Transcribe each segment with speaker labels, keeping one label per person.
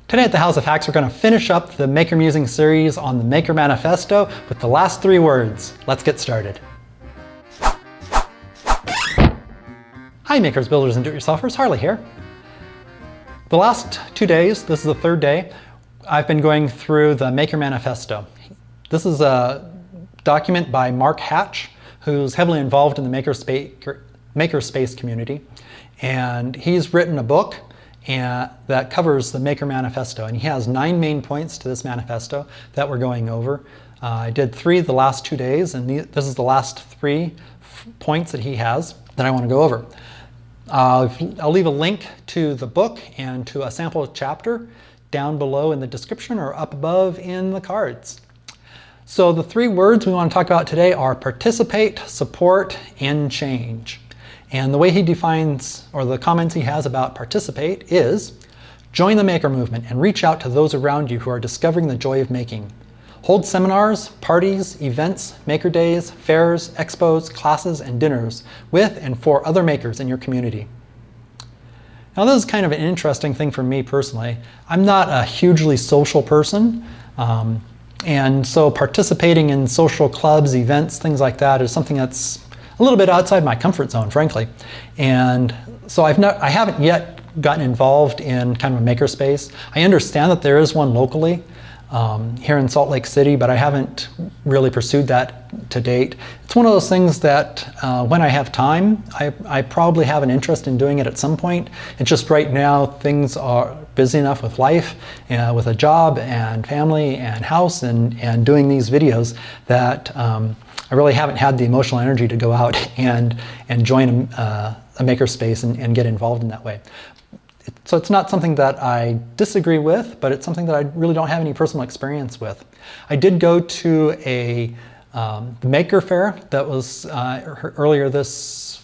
Speaker 1: Today at the House of Hacks, we're going to finish up the Maker Musings series on the Maker Manifesto with the last 3 words. Let's get started. Hi makers, builders, and do-it-yourselfers, Harley here. The last 2 days, this is the 3rd day, I've been going through the Maker Manifesto. This is a document by Mark Hatch, who's heavily involved in the makerspace community. And he's written a book that covers the Maker Manifesto, and he has 9 main points to this manifesto that we're going over. I did 3 the last 2 days, and this is the last 3 points that he has that I want to go over. I'll leave a link to the book and to a sample chapter down below in the description or up above in the cards. So the 3 words we want to talk about today are participate, support, and change. And the way he defines, or the comments he has about participate is, join the maker movement and reach out to those around you who are discovering the joy of making. Hold seminars, parties, events, maker days, fairs, expos, classes, and dinners with and for other makers in your community. Now this is kind of an interesting thing for me personally. I'm not a hugely social person, and so participating in social clubs, events, things like that is something that's a little bit outside my comfort zone, frankly. And so I haven't yet gotten involved in kind of a makerspace. I understand that there is one locally here in Salt Lake City, but I haven't really pursued that to date. It's one of those things that when I have time, I probably have an interest in doing it at some point. It's just right now things are busy enough with life, with a job and family and house and doing these videos that I really haven't had the emotional energy to go out and join a makerspace and get involved in that way. So it's not something that I disagree with, but it's something that I really don't have any personal experience with. I did go to the Maker Fair that was earlier this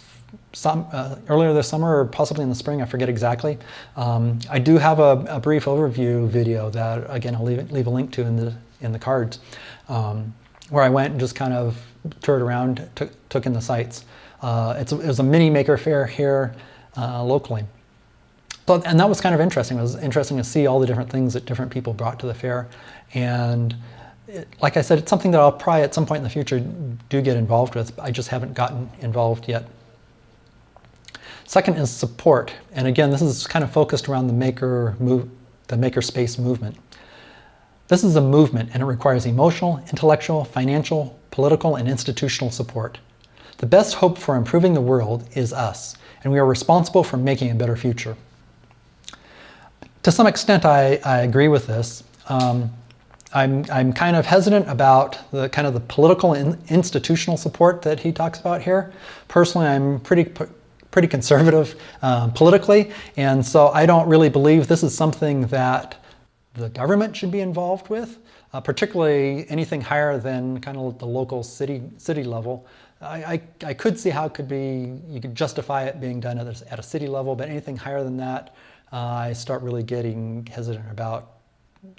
Speaker 1: summer, or possibly in the spring, I forget exactly. I do have a brief overview video that, again, I'll leave a link to in the cards, where I went and just kind of toured around, took in the sights. It was a mini Maker Fair here locally. And that was kind of interesting. It was interesting to see all the different things that different people brought to the fair. And like I said, it's something that I'll probably at some point in the future do get involved with. I just haven't gotten involved yet. Second is support. And again, this is kind of focused around the makerspace movement. This is a movement, and it requires emotional, intellectual, financial, political, and institutional support. The best hope for improving the world is us, and we are responsible for making a better future. To some extent, I agree with this. I'm kind of hesitant about the kind of the political and institutional support that he talks about here. Personally, I'm pretty conservative politically, and so I don't really believe this is something that the government should be involved with, particularly anything higher than kind of the local city level. I could see how it could be, you could justify it being done at a city level, but anything higher than that, I start really getting hesitant about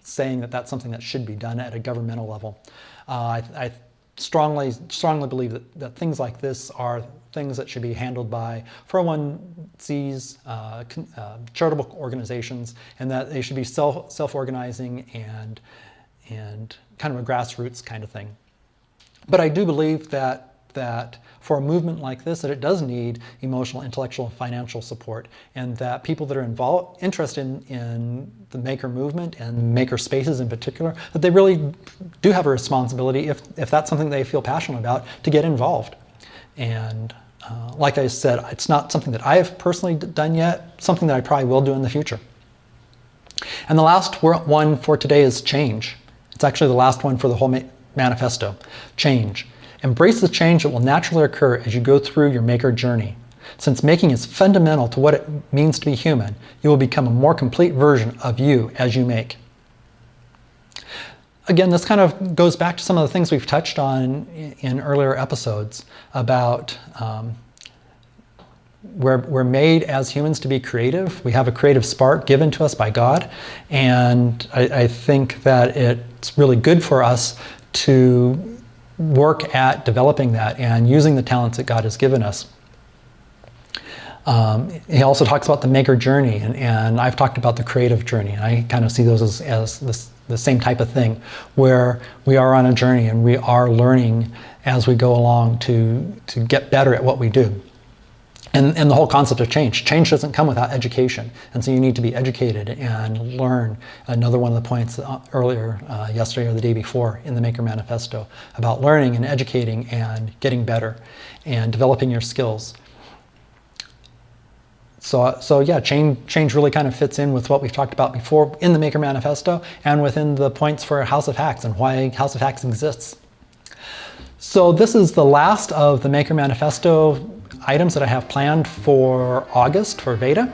Speaker 1: saying that that's something that should be done at a governmental level. I strongly believe that things like this are things that should be handled by 401(c)s, charitable organizations, and that they should be self-organizing and kind of a grassroots kind of thing. But I do believe that for a movement like this, that it does need emotional, intellectual, and financial support, and that people that are interested in the maker movement and maker spaces in particular, that they really do have a responsibility, if that's something they feel passionate about, to get involved. And like I said, it's not something that I have personally done yet, something that I probably will do in the future. And the last one for today is change. It's actually the last one for the whole manifesto, change. Embrace the change that will naturally occur as you go through your maker journey. Since making is fundamental to what it means to be human, you will become a more complete version of you as you make. Again, this kind of goes back to some of the things we've touched on in earlier episodes about we're made as humans to be creative. We have a creative spark given to us by God, and I think that it's really good for us to work at developing that and using the talents that God has given us. He also talks about the maker journey, and I've talked about the creative journey. And I kind of see those as the same type of thing, where we are on a journey and we are learning as we go along to get better at what we do. And the whole concept of change. Change doesn't come without education. And so you need to be educated and learn. Another one of the points earlier, yesterday or the day before in the Maker Manifesto, about learning and educating and getting better and developing your skills. So yeah, change really kind of fits in with what we've talked about before in the Maker Manifesto and within the points for House of Hacks and why House of Hacks exists. So this is the last of the Maker Manifesto items that I have planned for August for Veda,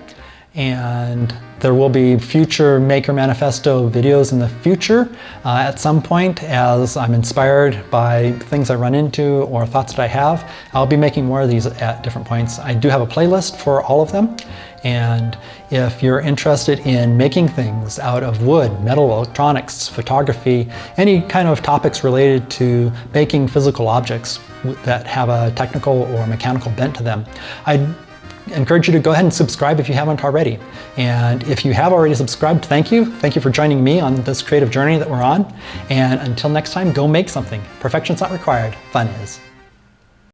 Speaker 1: and there will be future Maker Manifesto videos in the future at some point as I'm inspired by things I run into or thoughts that I have. I'll be making more of these at different points. I do have a playlist for all of them, and if you're interested in making things out of wood, metal, electronics, photography, any kind of topics related to making physical objects that have a technical or mechanical bent to them, I'd encourage you to go ahead and subscribe if you haven't already. And if you have already subscribed, thank you. Thank you for joining me on this creative journey that we're on. And until next time, go make something. Perfection's not required, fun is.